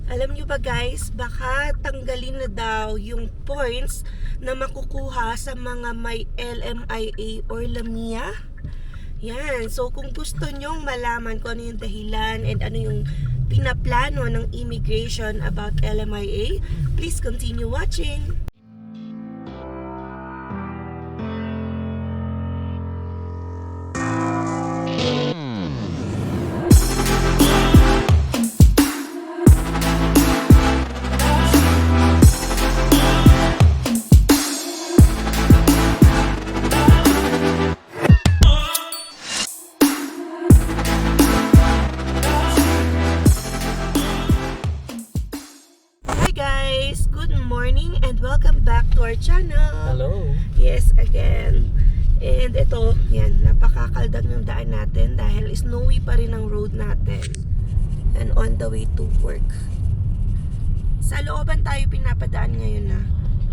Alam nyo ba guys, baka tanggalin na daw yung points na makukuha sa mga may LMIA or LAMIA. Yan, so kung gusto nyong malaman kung ano yung dahilan and ano yung pinaplano ng immigration about LMIA, please continue watching. Hi guys, good morning and welcome back to our channel. Hello. Yes, again. And ito, yan, napakakaldag ng daan natin dahil snowy pa rin ang road natin. And on the way to work. Sa looban tayo pinapadaan ngayon na.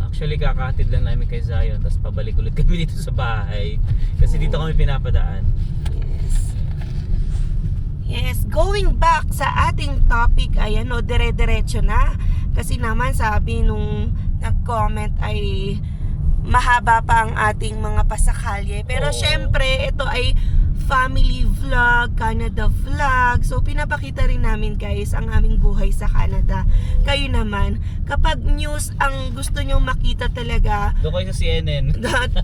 Actually, kakahatid lang namin kay Zion, tapos pabalik ulit kami dito sa bahay. Kasi dito kami pinapadaan. Yes. Yes, going back sa ating topic, ayan o, dire-diretso na. Kasi naman sabi nung nag-comment ay mahaba pa ang ating mga pasakalye. Pero Oo. syempre, ito ay family vlog, Canada vlog. So, pinapakita rin namin guys ang aming buhay sa Canada. Kayo naman, kapag news ang gusto nyong makita talaga, Doon kayo sa CNN.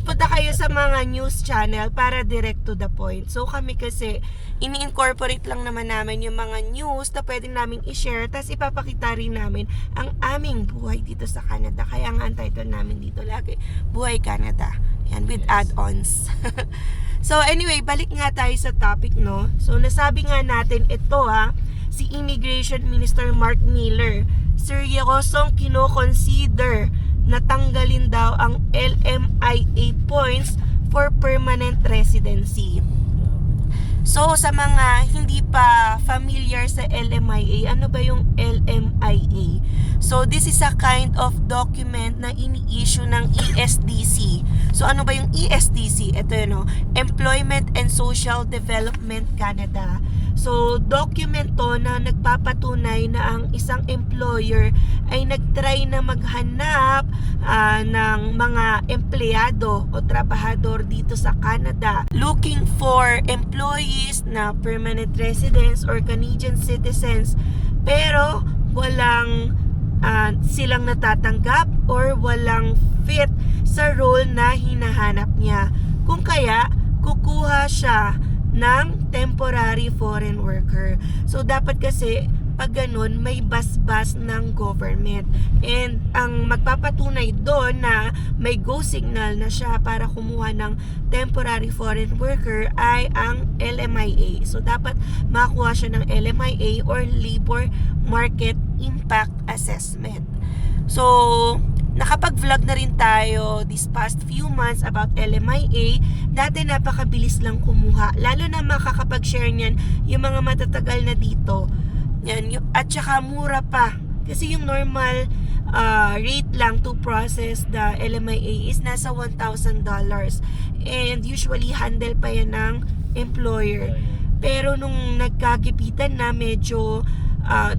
punta kayo sa mga news channel para direct to the point. So kami kasi, ini-incorporate lang naman namin yung mga news na pwede namin i-share, tapos ipapakita rin namin ang aming buhay dito sa Canada. Kaya nga ang title namin dito lagi, Buhay Canada. Yan, with add-ons. So anyway, balik nga tayo sa topic, no? So nasabi nga natin ito si Immigration Minister Mark Miller, seryosong kino-consider na tanggalin daw ang LMIA points for permanent residency. So sa mga hindi pa familiar sa LMIA, ano ba yung LMIA? So this is a kind of document na ini-issue ng ESDC. So ano ba yung ESDC? Ito yun, Employment and Social Development Canada. So document to na nagpapatunay na ang isang employer ay nagtry na maghanap ng mga empleyado o trabahador dito sa Canada, looking for employees na permanent residents or Canadian citizens, pero walang silang natatanggap or walang fit sa role na hinahanap niya. Kung kaya, kukuha siya ng temporary foreign worker. So dapat kasi pag ganun, may basbas ng government. And ang magpapatunay doon na may go signal na siya para kumuha ng temporary foreign worker ay ang LMIA. So dapat makakuha siya ng LMIA or Labor Market Impact Assessment. So nakapag-vlog na rin tayo this past few months about LMIA. Dati napakabilis lang kumuha. Lalo na makakapag-share niyan yung mga matatagal na dito. Yan, at saka mura pa. Kasi yung normal rate lang to process the LMIA is nasa $1,000. And usually handle pa yan ng employer. Pero nung nagkagipitan na, medyo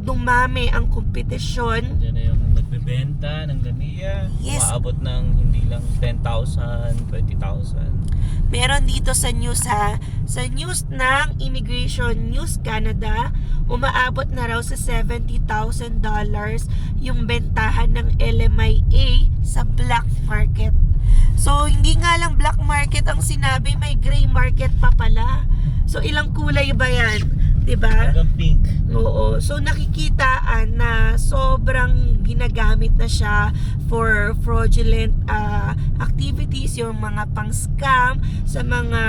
dumami ang kompetisyon. Diyan na yung nagbebenta ng LAMIA. Yes. Umaabot ng hindi lang 10,000, 20,000. Meron dito sa news sa news ng Immigration News Canada, umaabot na raw sa $70,000 yung bentahan ng LMIA sa black market. So hindi nga lang black market ang sinabi, may gray market pa pala. So ilang kulay ba yan? Diba? Hanggang pink. Oo. So nakikitaan na sobrang ginagamit na siya for fraudulent activities, yung mga pang-scam sa mga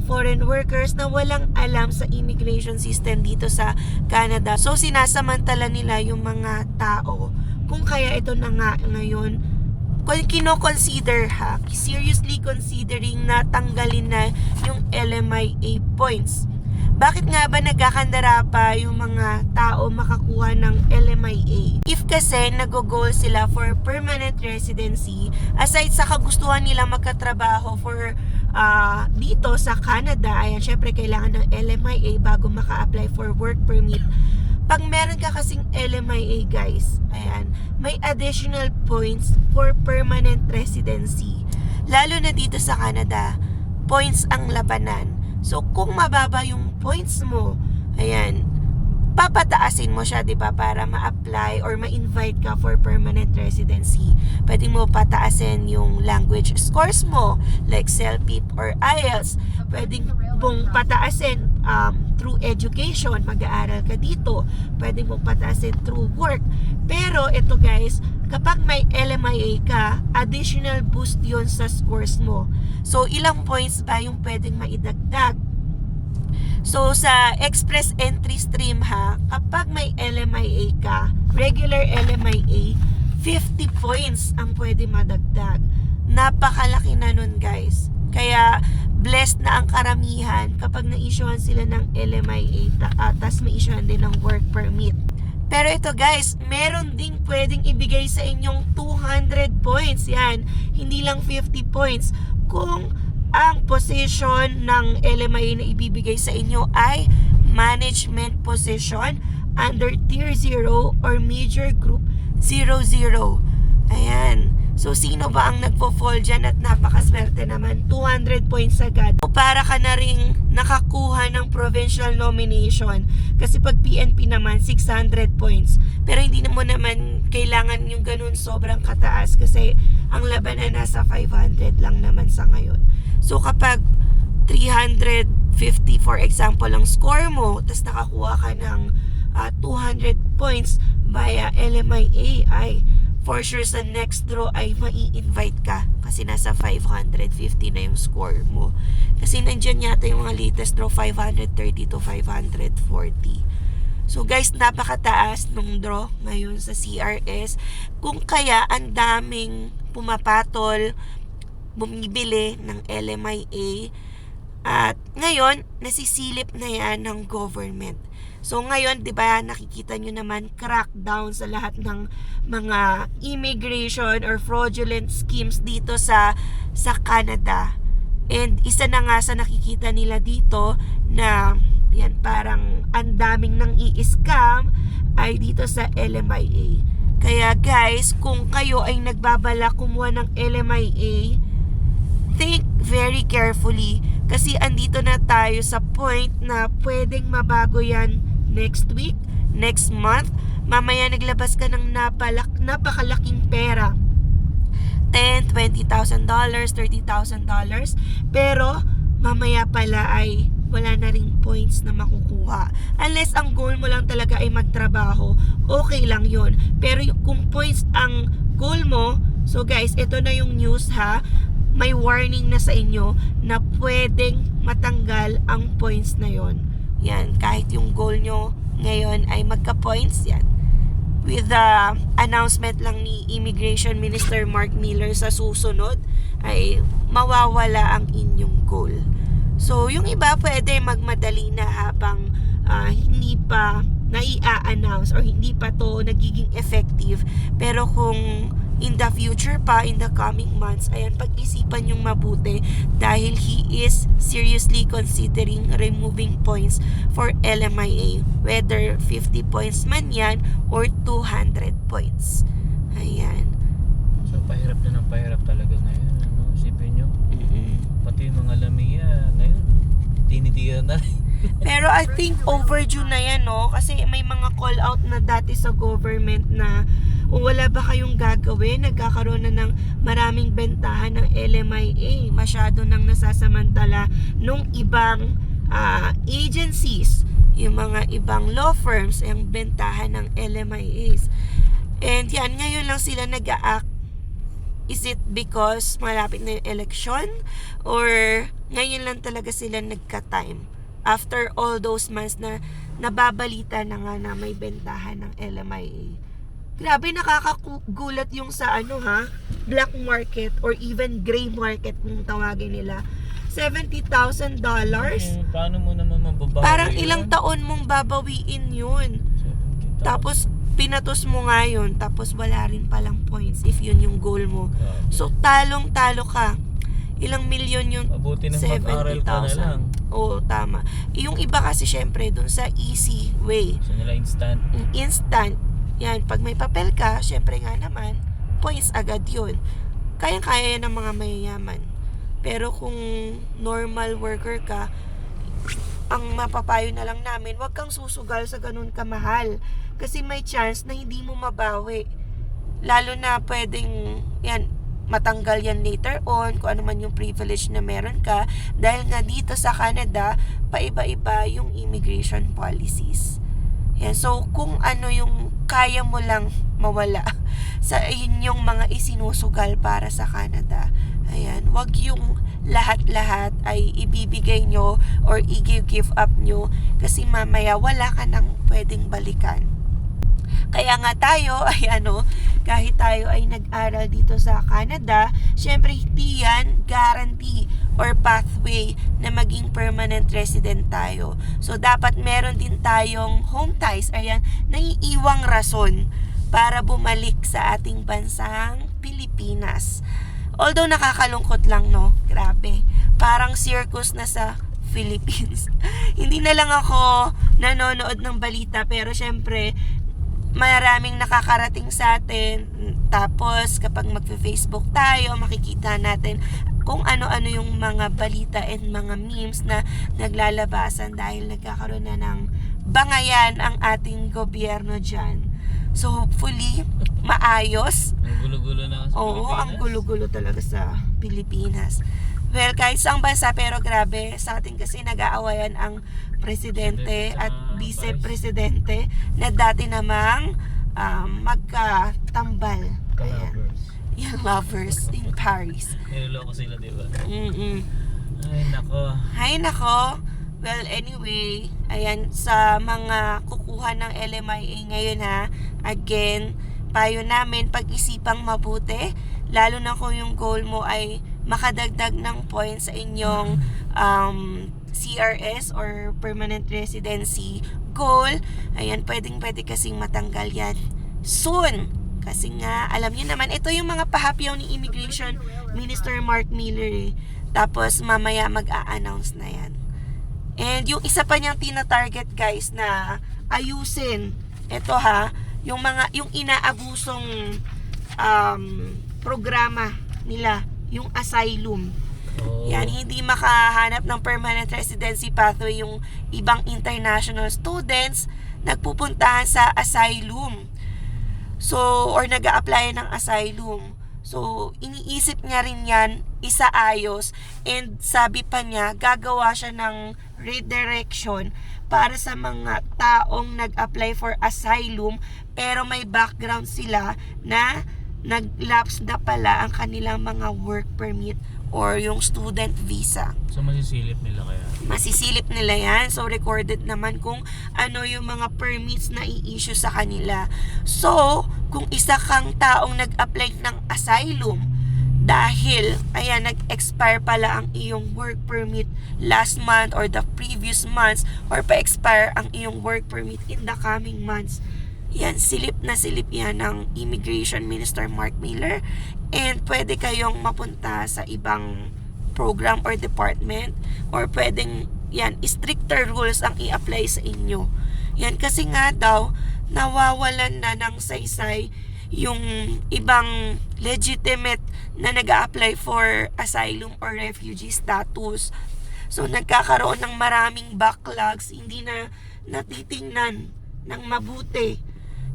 foreign workers na walang alam sa immigration system dito sa Canada. So sinasamantala nila yung mga tao. Kung kaya ito na nga ngayon, kino-consider seriously considering na tanggalin na yung LMIA points. Bakit nga ba nagkakandara pa yung mga tao makakuha ng LMIA? If kasi nag-goal sila for permanent residency, aside sa kagustuhan nila magkatrabaho for dito sa Canada, ayan, syempre kailangan ng LMIA bago maka-apply for work permit. pag meron ka kasing LMIA guys, ayan, may additional points for permanent residency. Lalo na dito sa Canada, points ang labanan. So kung mababa yung points mo, ayan, papataasin mo siya, 'di ba, para ma-apply or ma-invite ka for permanent residency. Pwede mo pataasin yung language scores mo, like CELPIP or IELTS. Pwede mong pataasin through education, mag-aaral ka dito. Pwede mong pataasin through work. Pero ito guys, kapag may LMIA ka, additional boost yun sa scores mo. So ilang points ba yung pwedeng maidagdag? So, sa express entry stream ha, kapag may LMIA ka, regular LMIA, 50 points ang pwede madagdag. Napakalaki na nun guys. Kaya, blessed na ang karamihan kapag na-issuean sila ng LMIA, tas ma-issuean din ng work permit. Pero ito guys, meron ding pwedeng ibigay sa inyong 200 points. Yan, hindi lang 50 points. Kung ang position ng LMIA na ibibigay sa inyo ay management position under tier 0 or major group 00. Ayan. So, sino ba ang nagpo-fall dyan at napakaswerte naman? 200 points agad. So, para ka na rin nakakuha ng provincial nomination. Kasi pag PNP naman, 600 points. Pero hindi mo naman kailangan yung ganun sobrang kataas kasi ang labanan nasa 500 lang naman sa ngayon. So, kapag 350, for example, ang score mo, tapos nakakuha ka ng 200 points via LMIA, ay for sure sa next draw ay mai-invite ka kasi nasa 550 na yung score mo. Kasi nandyan yata yung mga latest draw, 530 to 540. So guys, napakataas nung draw ngayon sa CRS. Kung kaya ang daming pumapatol, bumibili ng LMIA, at ngayon nasisilip na yan ng government. So ngayon, 'di ba, nakikita nyo naman crackdown sa lahat ng mga immigration or fraudulent schemes dito sa Canada. And isa na nga sa nakikita nila dito na yan, parang ang daming nang i-scam ay dito sa LMIA. Kaya guys, kung kayo ay nagbabala kumuha ng LMIA, think very carefully kasi andito na tayo sa point na pwedeng mabago yan next week, next month. Mamaya naglabas ka ng napakalaking pera, $10,000, $20,000, $30,000, pero mamaya pala ay wala na ring points na makukuha. Unless ang goal mo lang talaga ay magtrabaho, okay lang yon. Pero kung points ang goal mo, so guys, ito na yung news ha, may warning na sa inyo na pwedeng matanggal ang points na yon. Yan, kahit yung goal nyo ngayon ay magka-points, yan. With the announcement lang ni Immigration Minister Mark Miller sa susunod, ay mawawala ang inyong goal. So, yung iba pwede magmadali na habang hindi pa nai-announce or hindi pa to nagiging effective. Pero kung in the future pa, in the coming months, ayan, pag-isipan yung mabuti dahil he is seriously considering removing points for LMIA, whether 50 points man yan or 200 points. Ayan. So, pahirap na ng pahirap talaga ngayon. Ano? Isipin nyo. Pati yung mga Lamia ngayon, dinitigan na. Pero I think overdue na yan, no? Kasi may mga call out na dati sa government na wala ba kayong gagawin? Nagkakaroon na ng maraming bentahan ng LMIA. Masyado nang nasasamantala nung ibang agencies, yung mga ibang law firms, ang bentahan ng LMIAs. And yan, ngayon lang sila nag-a-act. Is it because malapit na yung election? Or ngayon lang talaga sila nagka-time? After all those months na nababalita na nga na may bentahan ng LMIA. Grabe, nakakagulat yung sa black market or even gray market kung tawagin nila. $70,000? Paano mo naman mababawi? Parang ilang taon mong babawiin yun. Tapos pinatos mo nga yun, tapos wala rin palang points if yun yung goal mo. So talong-talo ka. Ilang milyon yun? Mabuti ng pag-aral ka na lang. Oo, tama. Yung iba kasi syempre dun sa easy way. Gusto nila instant. Instant. Yan, pag may papel ka, syempre nga naman, points agad yun. Kayang-kaya yan ng mga mayayaman. Pero kung normal worker ka, ang mapapayo na lang namin, wag kang susugal sa ganun kamahal. Kasi may chance na hindi mo mabawi. Lalo na pwedeng, yan, matanggal yan later on, kung ano man yung privilege na meron ka. Dahil nga dito sa Canada, paiba-iba yung immigration policies. Yan, so kung ano yung kaya mo lang mawala sa inyong mga isinusugal para sa Canada, ayan, wag yung lahat-lahat ay ibibigay nyo or i-give up nyo kasi mamaya wala ka nang pwedeng balikan. Kaya nga tayo ay kahit tayo ay nag-aral dito sa Canada, syempre hindi yan guarantee or pathway na maging permanent resident tayo. So dapat meron din tayong home ties, ayan, naiiwang rason para bumalik sa ating bansang Pilipinas. Although nakakalungkot lang, no? Grabe. Parang circus na sa Philippines. Hindi na lang ako nanonood ng balita, pero syempre maraming nakakarating sa atin. Tapos kapag magfe-Facebook tayo, makikita natin kung ano-ano yung mga balita and mga memes na naglalabasan dahil nagkakaroon na ng bangayan ang ating gobyerno dyan. So hopefully, maayos. Ang gulo-gulo na sa Oo, Pilipinas. ang gulo-gulo talaga sa Pilipinas. Well, kahit saang bansa, pero grabe, sa atin kasi nag-aawayan ang presidente at vice-presidente na dati namang magkatambal. Ayan. Lovers. Yung lovers in Paris. Niloloko sila, di ba? Mm-mm. Ay, nako. Hay nako. Well, anyway, ayan, sa mga kukuha ng LMIA ngayon again, payo namin pag-isipang mabuti, lalo na kung yung goal mo ay makadagdag ng points sa inyong CRS or permanent residency goal. Ayan, pwede kasing matanggal yan soon. Kasi nga, alam niyo naman, ito yung mga pahapyaw ni Immigration Minister Mark Miller. Tapos, mamaya mag-a-announce na yan. And yung isa pa niyang tina-target, guys, na ayusin, ito yung inaabusong programa nila, yung asylum. Oh. Yan, hindi makahanap ng permanent residency pathway yung ibang international students, nagpupuntahan sa asylum. So, or nag-a-apply ng asylum. So, iniisip niya rin yan, isaayos, and sabi pa niya, gagawa siya ng redirection para sa mga taong nag-apply for asylum, pero may background sila na nag-lapse na pala ang kanilang mga work permit or yung student visa. So, masisilip nila kaya? Masisilip nila yan. So, recorded naman kung ano yung mga permits na i-issue sa kanila. So, kung isa kang taong nag-apply ng asylum, dahil, ayan, nag-expire pala ang iyong work permit last month or the previous months, or pa-expire ang iyong work permit in the coming months, yan, silip na silip yan ng Immigration Minister Mark Miller, and pwede kayong mapunta sa ibang program or department, or pwedeng, yan, stricter rules ang i-apply sa inyo. Yan, kasi nga daw, nawawalan na ng saysay yung ibang legitimate na nag-a-apply for asylum or refugee status. So, nagkakaroon ng maraming backlogs, hindi na natitingnan ng mabuti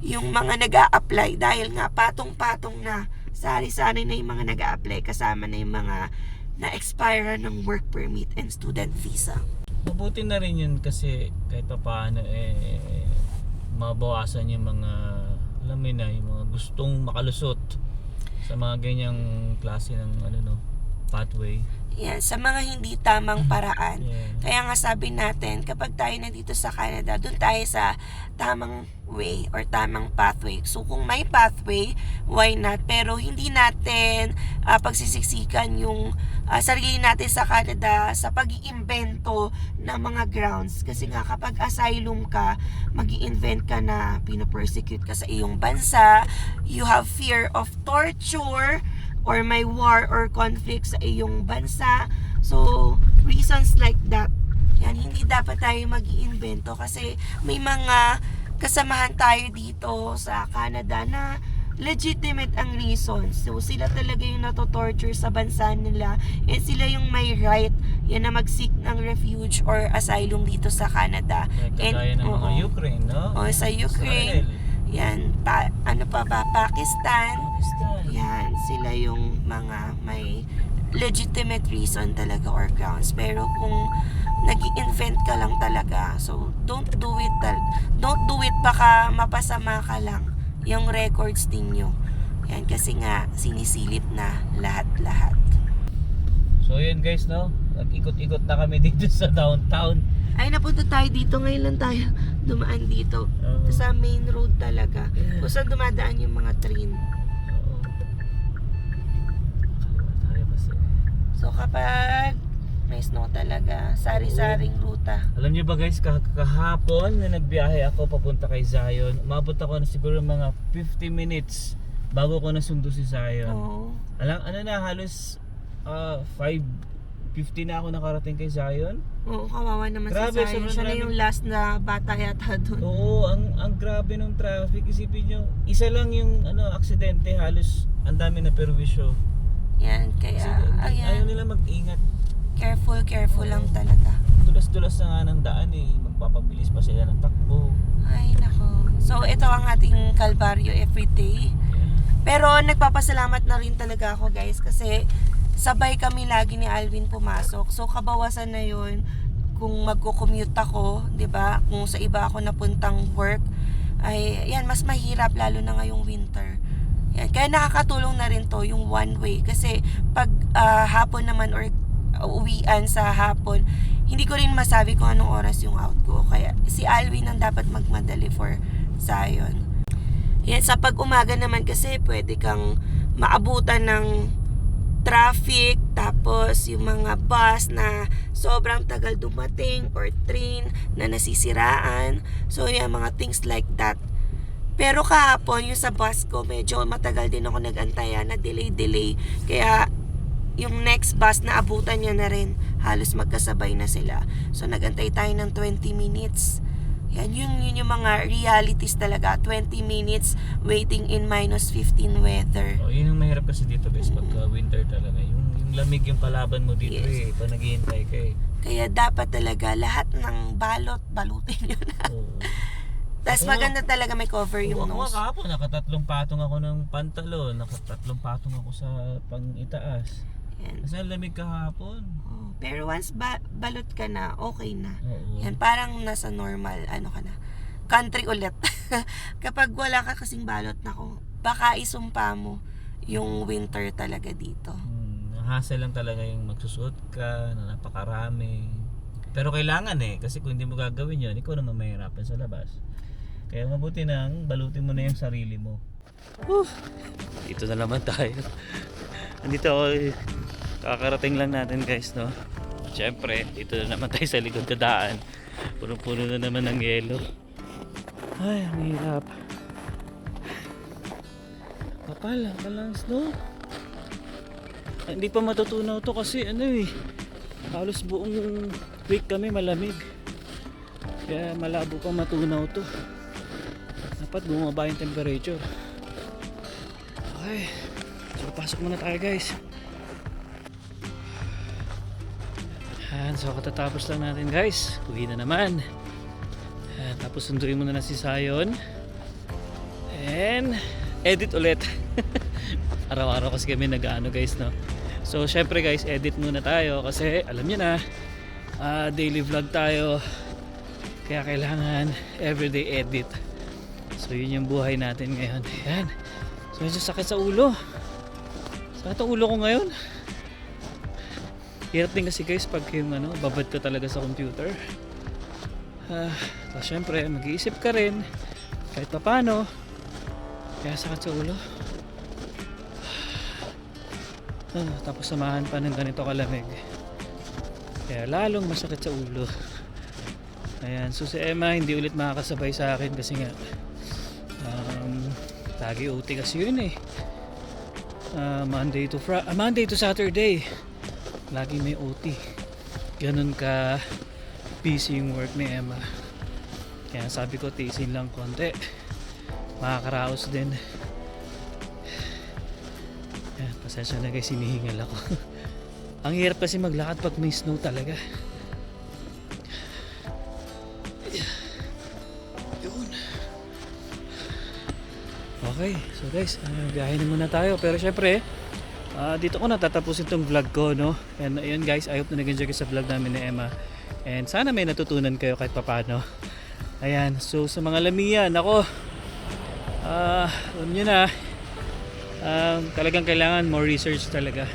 yung mga nag-a-apply dahil nga patong-patong na, sari-sari na yung mga nag-a-apply, kasama na yung mga na-expire ng work permit and student visa. Mabuti na rin yun kasi kahit pa paano mabawasan yung mga, alam mo na, yung mga gustong makalusot sa mga ganyang klase ng pathway. Yan, sa mga hindi tamang paraan. Yeah. Kaya nga sabi natin, kapag tayo nandito sa Canada, doon tayo sa tamang way or tamang pathway. So kung may pathway, why not? Pero hindi natin pagsisiksikan yung sarili natin sa Canada sa pag-iimbento ng mga grounds. Kasi nga kapag asylum ka, mag-i-invent ka na pinopersecute ka sa iyong bansa, you have fear of torture, or may war or conflict sa iyong bansa. So, reasons like that Yan, hindi dapat tayo mag-iimbento kasi may mga kasamahan tayo dito sa Canada na legitimate ang reasons. So, sila talaga yung nato-torture sa bansa nila and sila yung may right yan na mag-seek ng refuge or asylum dito sa Canada. Kagaya ng mga Ukraine, no? O, sa Ukraine. Israel. Yan, ano pa ba? Pakistan. Pakistan. Yan, sila yung mga may legitimate reason talaga or grounds. Pero kung nag-invent ka lang talaga, so don't do it. Don't do it, baka mapasama ka lang yung records ninyo. Yan, kasi nga sinisilip na lahat-lahat. So yun guys, no? Nag-ikot-ikot na kami dito sa downtown. Ay, napunta tayo dito. Ngayon lang tayo dumaan dito. Sa main road talaga. Kung saan dumadaan yung mga train. Oo. Tayo kasi. So kapag may snow talaga, sari-saring ruta. Alam niyo ba guys, kahapon na nagbiyahe ako papunta kay Zion, umabot ako na siguro mga 50 minutes bago ko nasundo si Zion. Oo. Ano na, halos 5:50 na ako nakarating kay Zion. Oo, kawawa naman Grabe, si Zion. sobrang Siya na grabe. yung last na bata yata doon. Oo, ang grabe ng traffic. Isipin niyo, isa lang yung aksidente, halos ang dami na perwisyo. Yan, Kasi kaya, ayaw ayan. nila mag-ingat. Careful lang talaga. Dulas-dulas na nga ng daan eh. Magpapabilis pa sila ng takbo. Ay, nako. So, ito ang ating kalbaryo everyday. Pero, nagpapasalamat na rin talaga ako, guys, kasi sabay kami lagi ni Alvin pumasok. So, kabawasan na yun kung magko-commute ako, 'di ba? Kung sa iba ako napuntang work, ay, yan, mas mahirap lalo na ngayong winter. Yan. Kaya nakakatulong na rin to yung one way. Kasi, pag hapon naman or uwian sa hapon, hindi ko rin masabi kung anong oras yung out ko. Kaya si Alvin ang dapat magmadali for Zion. Yan, sa pag-umaga naman kasi pwede kang maabutan ng traffic, tapos yung mga bus na sobrang tagal dumating or train na nasisiraan. So yan, mga things like that. Pero kahapon yung sa bus ko, medyo matagal din ako nag-antaya na delay. Kaya yung next bus na abutan niya na rin, halos magkasabay na sila. So nagantay tayo ng 20 minutes. Yan, yun yung mga realities talaga. 20 minutes waiting in -15 weather. Oh, yun ang mahirap kasi dito guys, pagka winter talaga. Yung lamig yung palaban mo dito Yes. pag naghihintay ka eh. Kaya dapat talaga lahat ng balutin nyo na. Oo. Tapos Ako maganda talaga may cover yung Ako nose. kahapon, nakatatlong patong ako ng pantalon, nakatatlong patong ako sa pang-itaas. Yan. Kasi ang lamig kahapon. Oh, pero once balot ka na, okay na. Oo. Yan, parang nasa normal, ka na. Country ulit. Kapag wala ka kasing balot na baka isumpa mo yung winter talaga dito. Hassle lang talaga yung magsusuot ka, na napakarami. Pero kailangan kasi kung hindi mo gagawin yun, ikaw naman mahirapan sa labas. Kaya mabuti nang balutin mo na yung sarili mo. Dito na naman tayo. Andito ako, kakarating lang natin guys, no? Siyempre, dito na naman tayo sa likod na daan. Puno-puno na naman ng yelo. Ay, ang hirap. Kapal ang snow. Hindi pa matutunaw to kasi halos buong week kami malamig. Kaya malabo pa matunaw to. Dapat bumaba yung temperature. Okay. So pasok muna tayo guys. So katatapos lang natin guys. Uwi na naman. Tapos sunduin muna na si Zion. And edit ulit. Araw-araw kasi kami nag-ano guys, no. So syempre guys, edit muna tayo kasi alam niyo na daily vlog tayo. Kaya kailangan everyday edit. So yun yung buhay natin ngayon. Ayan. So medyo sakit sa ulo. Sakit ang ulo ko ngayon. Hirap din kasi guys pag yung babad ka talaga sa computer. So syempre mag-iisip ka rin kahit pa paano. Kaya sakit sa ulo. Tapos samahan pa ng ganito kalamig. Kaya lalong masakit sa ulo. Ayan, so si Emma hindi ulit makakasabay sa akin kasi nga lagi OT kasi yun Monday to Saturday lagi may OT. Ganun ka busy yung work ni Emma. Kaya sabi ko tiisin lang konti. Makakaraos din. Yan, pasensya na guys, hinihingal ako. Ang hirap kasi maglakad pag may snow talaga. Yun. Okay, so guys, biyahe na muna tayo. Pero syempre, dito ko natatapusin tong vlog ko, no? And ayun guys, I hope na nag-enjoy kayo sa vlog namin ni Emma. And sana may natutunan kayo kahit papano. Ayan, so sa mga lamian, ako, alam nyo na, talagang kailangan more research talaga.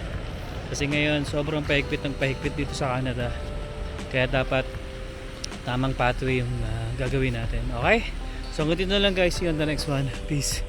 Kasi ngayon, sobrang pahigpit ng pahigpit dito sa Canada. Kaya dapat tamang pathway yung gagawin natin. Okay? So hanggang dito na lang guys. See you on the next one. Peace.